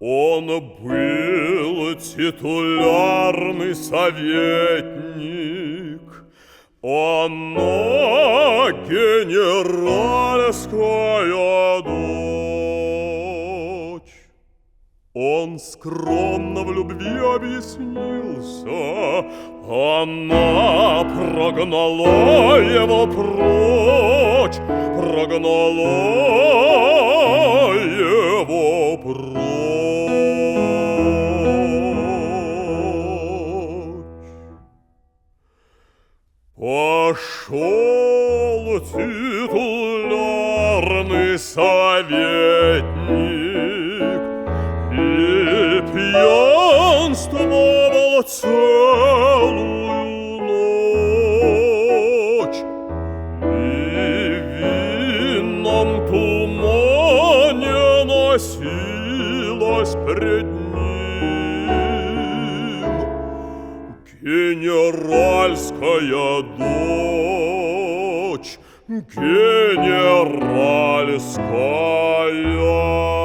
Он был титулярный советник, она генеральская дочь. Он скромно в любви объяснился, она прогнала его прочь, прогнала его прочь. Пошел титулярный советник и пьянствовал целую ночь, и в винном тумане носилась пред ним генеральская дочь, генеральская